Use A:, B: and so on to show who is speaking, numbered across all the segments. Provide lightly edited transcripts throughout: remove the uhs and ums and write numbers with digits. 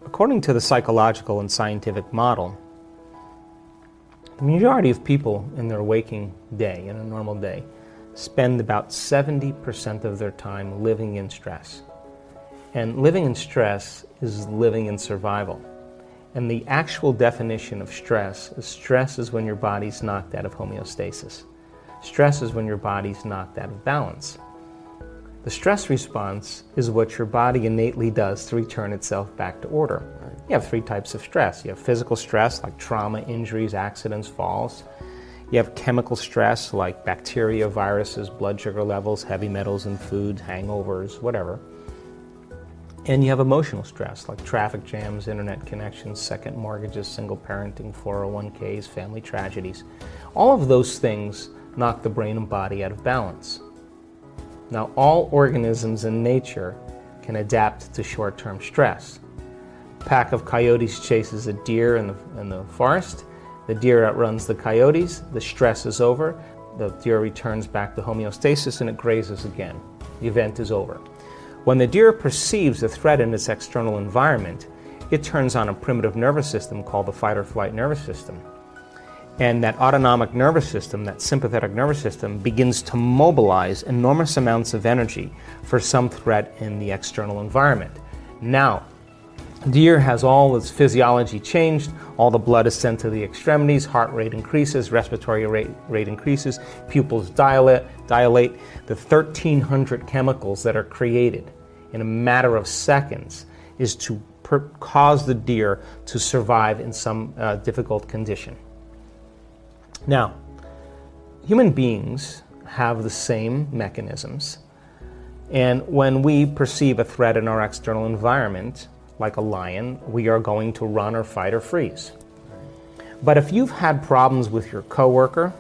A: According to the psychological and scientific model, the majority of people in their waking day, in a normal day, spend about 70% of their time living in stress. And living in stress is living in survival. And the actual definition of stress is when your body's knocked out of homeostasis. Stress is when your body's knocked out of balance. The stress response is what your body innately does to return itself back to order. You have 3 types of stress. You have physical stress like trauma, injuries, accidents, falls. You have chemical stress like bacteria, viruses, blood sugar levels, heavy metals in food, hangovers, whatever. And you have emotional stress like traffic jams, internet connections, second mortgages, single parenting, 401ks, family tragedies. All of those things knock the brain and body out of balance. Now, all organisms in nature can adapt to short-term stress. A pack of coyotes chases a deer in the forest. The deer outruns the coyotes. The stress is over. The deer returns back to homeostasis and it grazes again. The event is over. When the deer perceives a threat in its external environment, it turns on a primitive nervous system called the fight or flight nervous system. And that autonomic nervous system, that sympathetic nervous system, begins to mobilize enormous amounts of energy for some threat in the external environment. Now, deer has all its physiology changed, all the blood is sent to the extremities, heart rate increases, respiratory rate increases, pupils dilate. The 1,300 chemicals that are created in a matter of seconds is to cause the deer to survive in some difficult condition. Now, human beings have the same mechanisms, and when we perceive a threat in our external environment, like a lion, we are going to run or fight or freeze. But if you've had problems with your coworker,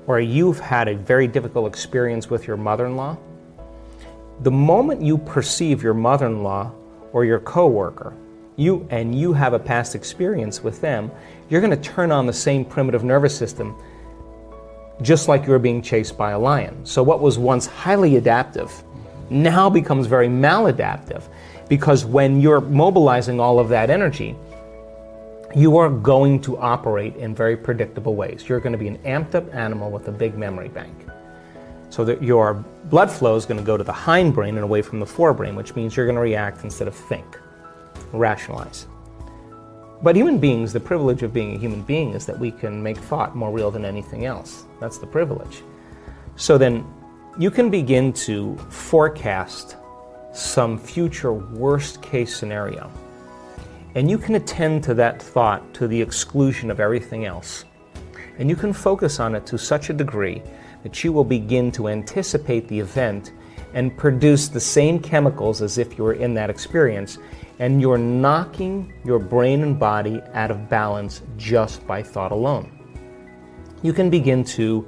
A: or you've had a very difficult experience with your mother-in-law, the moment you perceive your mother-in-law or your coworker, you have a past experience with them, you're going to turn on the same primitive nervous system just like you're being chased by a lion. So what was once highly adaptive now becomes very maladaptive, because when you're mobilizing all of that energy, you are going to operate in very predictable ways. You're going to be an amped up animal with a big memory bank. So that your blood flow is going to go to the hindbrain and away from the forebrain, which means you're going to react instead of think, rationalize. But human beings, the privilege of being a human being is that we can make thought more real than anything else. That's the privilege. So then you can begin to forecast some future worst case scenario. And you can attend to that thought to the exclusion of everything else. And you can focus on it to such a degree that you will begin to anticipate the event and produce the same chemicals as if you were in that experience. And you're knocking your brain and body out of balance just by thought alone. You can begin to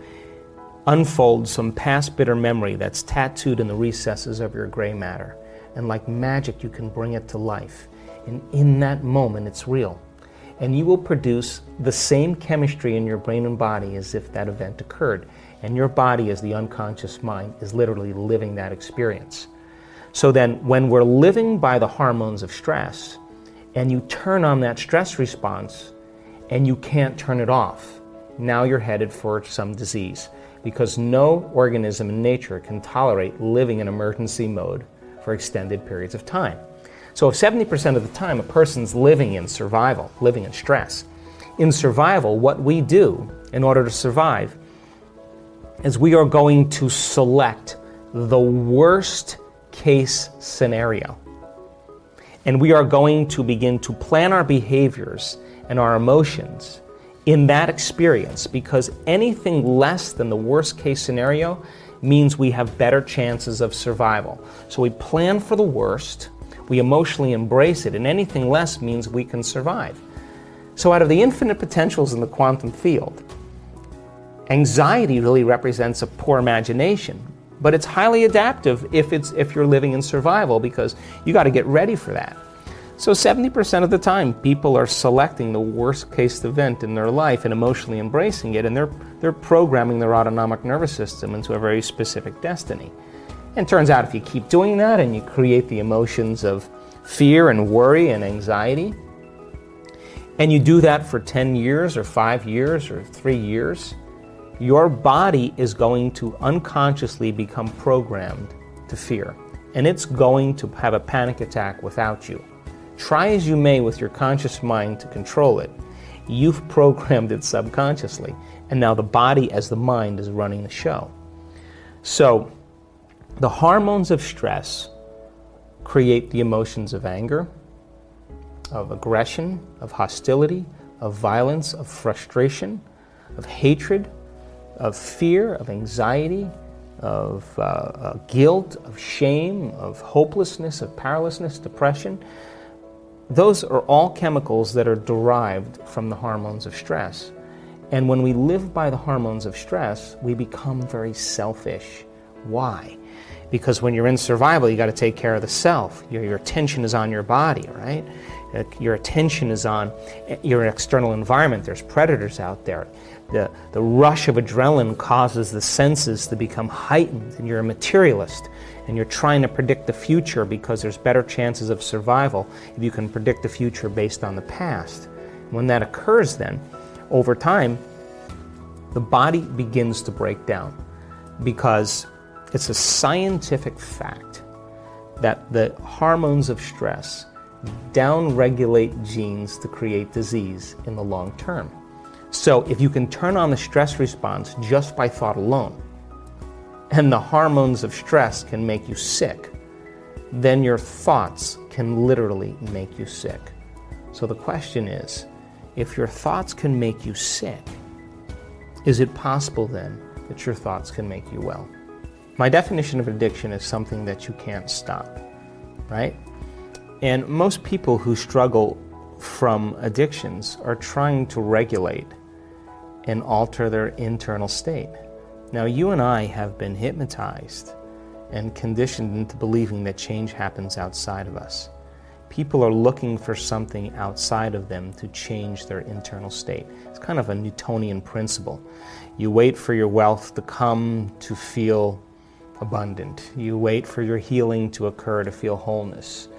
A: unfold some past bitter memory that's tattooed in the recesses of your gray matter. And like magic, you can bring it to life. And in that moment, it's real. And you will produce the same chemistry in your brain and body as if that event occurred. And your body, as the unconscious mind, is literally living that experience. So then, when we're living by the hormones of stress, and you turn on that stress response, and you can't turn it off, now you're headed for some disease. Because no organism in nature can tolerate living in emergency mode for extended periods of time. So if 70% of the time a person's living in survival, living in stress, in survival, what we do in order to survive is we are going to select the worst case scenario. And we are going to begin to plan our behaviors and our emotions in that experience, because anything less than the worst case scenario means we have better chances of survival. So we plan for the worst, we emotionally embrace it, and anything less means we can survive. So out of the infinite potentials in the quantum field, anxiety really represents a poor imagination, but it's highly adaptive if you're living in survival, because you got to get ready for that. So 70% of the time, people are selecting the worst case event in their life and emotionally embracing it, and they're programming their autonomic nervous system into a very specific destiny. And it turns out if you keep doing that and you create the emotions of fear and worry and anxiety, and you do that for 10 years or 5 years or 3 years, your body is going to unconsciously become programmed to fear. And it's going to have a panic attack without you. Try as you may with your conscious mind to control it, you've programmed it subconsciously. And now the body, as the mind, is running the show. So the hormones of stress create the emotions of anger, of aggression, of hostility, of violence, of frustration, of hatred, of fear, of anxiety, of guilt, of shame, of hopelessness, of powerlessness, depression. Those are all chemicals that are derived from the hormones of stress. And when we live by the hormones of stress, we become very selfish. Why? Because when you're in survival, you got to take care of the self. Your attention is on your body, right? Your attention is on your external environment. There's predators out there. The rush of adrenaline causes the senses to become heightened, and you're a materialist, and you're trying to predict the future because there's better chances of survival if you can predict the future based on the past. When that occurs then, over time, the body begins to break down because it's a scientific fact that the hormones of stress downregulate genes to create disease in the long term. So if you can turn on the stress response just by thought alone, and the hormones of stress can make you sick, then your thoughts can literally make you sick. So the question is, if your thoughts can make you sick, is it possible then that your thoughts can make you well? My definition of addiction is something that you can't stop, right? And most people who struggle from addictions are trying to regulate and alter their internal state. Now, you and I have been hypnotized and conditioned into believing that change happens outside of us. People are looking for something outside of them to change their internal state. It's kind of a Newtonian principle. You wait for your wealth to come to feel abundant. You wait for your healing to occur to feel wholeness.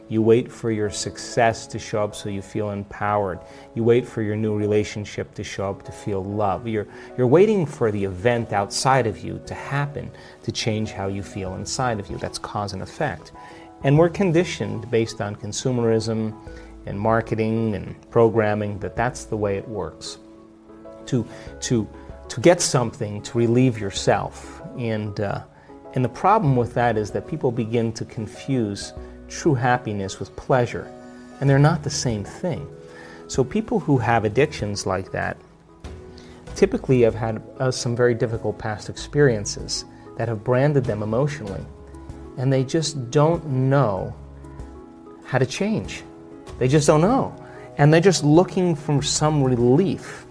A: You wait for your success to show up so you feel empowered. You wait for your new relationship to show up to feel love. You're waiting for the event outside of you to happen to change how you feel inside of you. That's cause and effect. And we're conditioned based on consumerism and marketing and programming that that's the way it works. To get something to relieve yourself. And the problem with that is that people begin to confuse true happiness with pleasure, and they're not the same thing. So people who have addictions like that typically have had some very difficult past experiences that have branded them emotionally, and they just don't know how to change. They just don't know. And they're just looking for some relief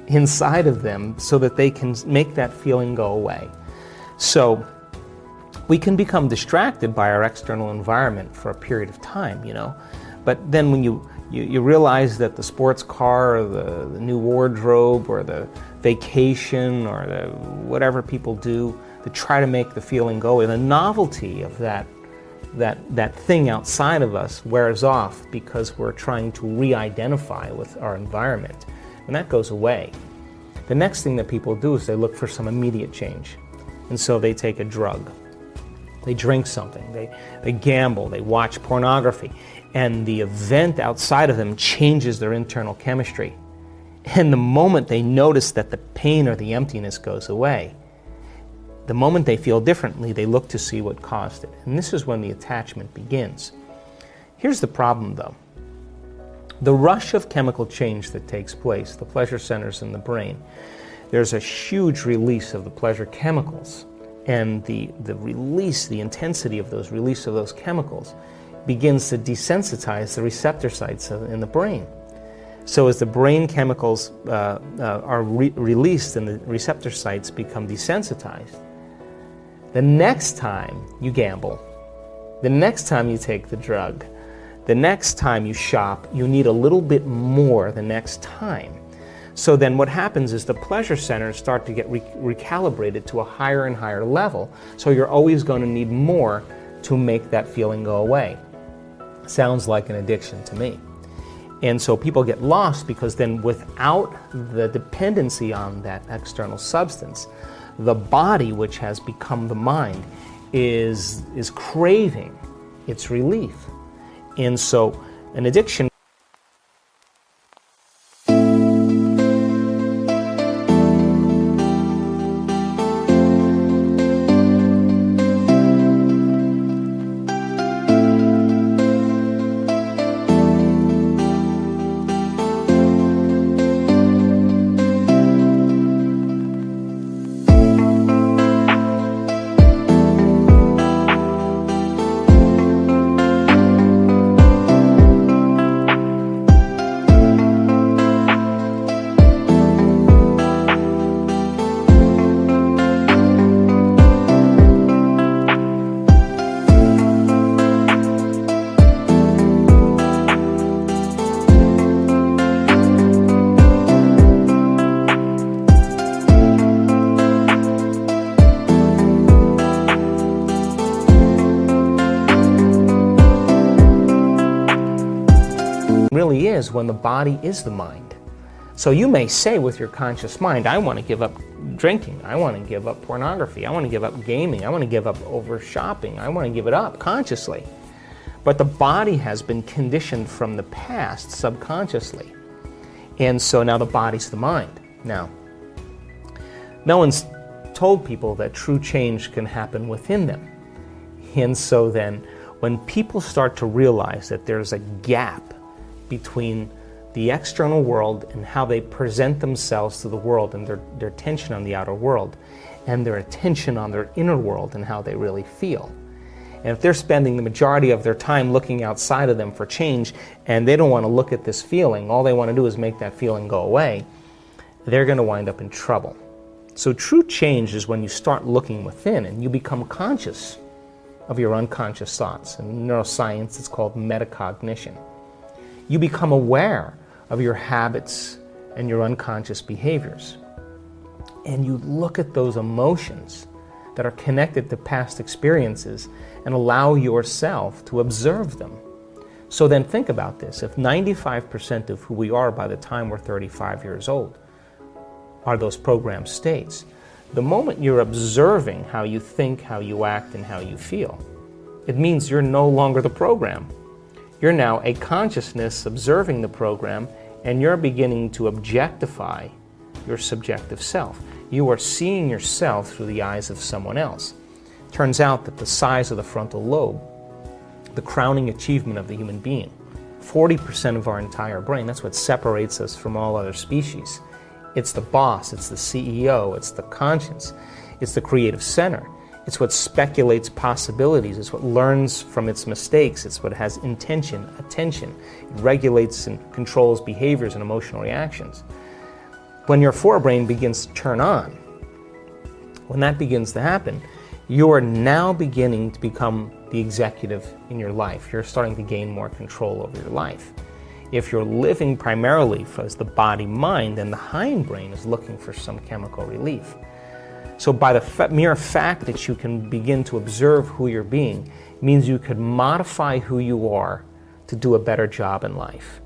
A: inside of them so that they can make that feeling go away. So we can become distracted by our external environment for a period of time, but then when you realize that the sports car or the new wardrobe or the vacation or the whatever people do to try to make the feeling go away, the novelty of that thing outside of us wears off because we're trying to re-identify with our environment. When that goes away, the next thing that people do is they look for some immediate change. And so they take a drug. They drink something, they gamble, they watch pornography, and the event outside of them changes their internal chemistry. And the moment they notice that the pain or the emptiness goes away, the moment they feel differently, they look to see what caused it. And this is when the attachment begins. Here's the problem though. The rush of chemical change that takes place, the pleasure centers in the brain, there's a huge release of the pleasure chemicals. And the release, the intensity of those release of those chemicals begins to desensitize the receptor sites in the brain. So as the brain chemicals are released and the receptor sites become desensitized, the next time you gamble, the next time you take the drug, the next time you shop, you need a little bit more the next time. So then what happens is the pleasure centers start to get recalibrated to a higher and higher level. So you're always going to need more to make that feeling go away. Sounds like an addiction to me. And so people get lost because then without the dependency on that external substance, the body, which has become the mind, is craving its relief. And so an addiction really is when the body is the mind. So you may say with your conscious mind, I want to give up drinking, I want to give up pornography, I want to give up gaming, I want to give up over shopping, I want to give it up consciously. But the body has been conditioned from the past subconsciously. And so now the body's the mind. Now, no one's told people that true change can happen within them. And so then when people start to realize that there's a gap between the external world and how they present themselves to the world and their attention on the outer world and their attention on their inner world and how they really feel. And if they're spending the majority of their time looking outside of them for change and they don't want to look at this feeling, all they want to do is make that feeling go away, they're going to wind up in trouble. So true change is when you start looking within and you become conscious of your unconscious thoughts. In neuroscience, it's called metacognition. You become aware of your habits and your unconscious behaviors. And you look at those emotions that are connected to past experiences and allow yourself to observe them. So then think about this. If 95% of who we are by the time we're 35 years old are those programmed states, the moment you're observing how you think, how you act, and how you feel, it means you're no longer the program. You're now a consciousness observing the program, and you're beginning to objectify your subjective self. You are seeing yourself through the eyes of someone else. Turns out that the size of the frontal lobe, the crowning achievement of the human being, 40% of our entire brain, that's what separates us from all other species. It's the boss, it's the CEO, it's the conscience, it's the creative center. It's what speculates possibilities. It's what learns from its mistakes. It's what has intention, attention. It regulates and controls behaviors and emotional reactions. When your forebrain begins to turn on, when that begins to happen, you are now beginning to become the executive in your life. You're starting to gain more control over your life. If you're living primarily as the body-mind, then the hindbrain is looking for some chemical relief. So by the mere fact that you can begin to observe who you're being means you could modify who you are to do a better job in life.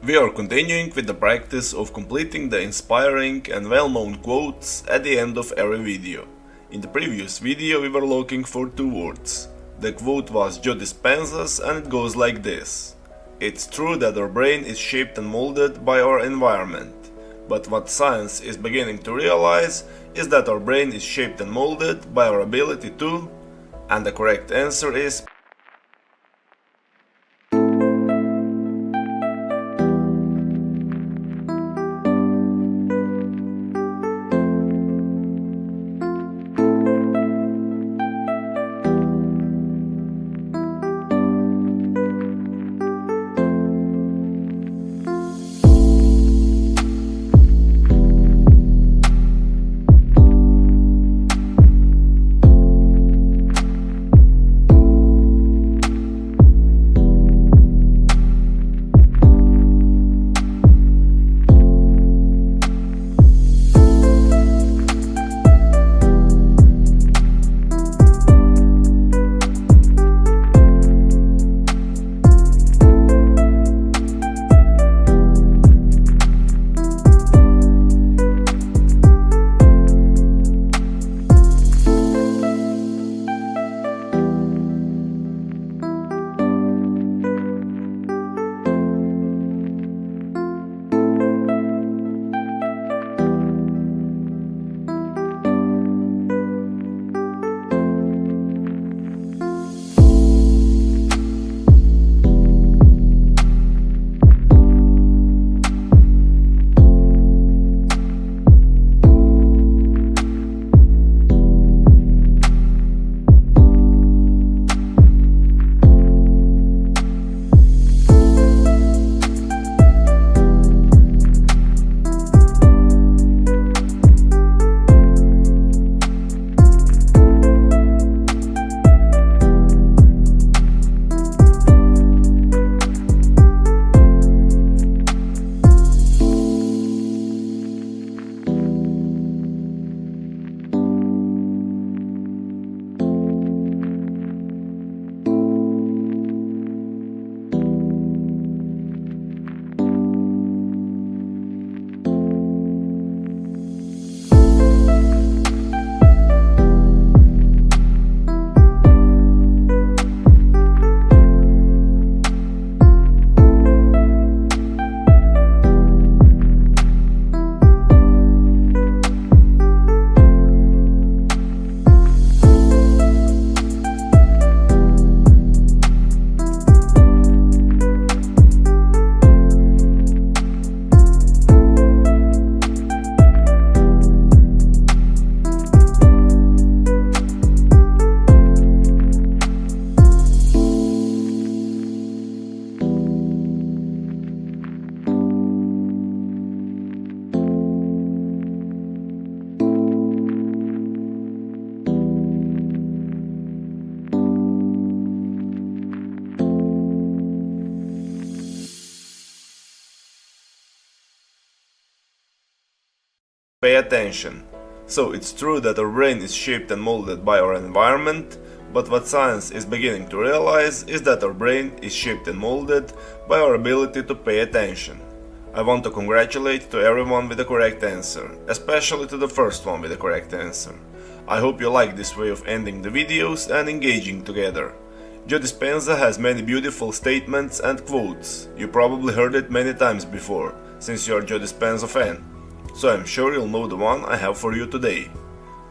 B: We are continuing with the practice of completing the inspiring and well-known quotes at the end of every video. In the previous video we were looking for two words. The quote was Joe Dispenza's and it goes like this. It's true that our brain is shaped and molded by our environment. But what science is beginning to realize is that our brain is shaped and molded by our ability to, and the correct answer is pay attention. So it's true that our brain is shaped and molded by our environment, but what science is beginning to realize is that our brain is shaped and molded by our ability to pay attention. I want to congratulate to everyone with the correct answer, especially to the first one with the correct answer. I hope you like this way of ending the videos and engaging together. Joe Dispenza has many beautiful statements and quotes. You probably heard it many times before, since you are Joe Dispenza fan. So I'm sure you'll know the one I have for you today.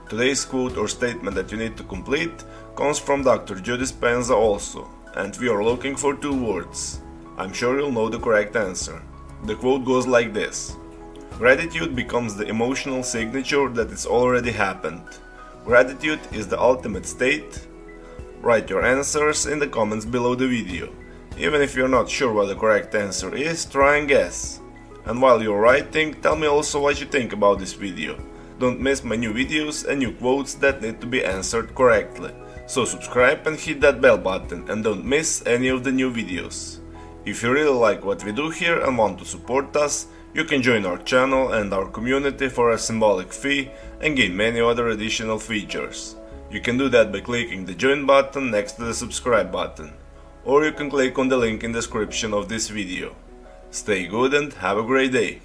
B: Today's quote or statement that you need to complete comes from Dr. Joe Dispenza also, and we are looking for 2 words. I'm sure you'll know the correct answer. The quote goes like this: Gratitude becomes the emotional signature that it's already happened. Gratitude is the ultimate state. Write your answers in the comments below the video. Even if you're not sure what the correct answer is, try and guess. And while you're writing, tell me also what you think about this video. Don't miss my new videos and new quotes that need to be answered correctly. So subscribe and hit that bell button and don't miss any of the new videos. If you really like what we do here and want to support us, you can join our channel and our community for a symbolic fee and gain many other additional features. You can do that by clicking the join button next to the subscribe button, or you can click on the link in the description of this video. Stay good and have a great day!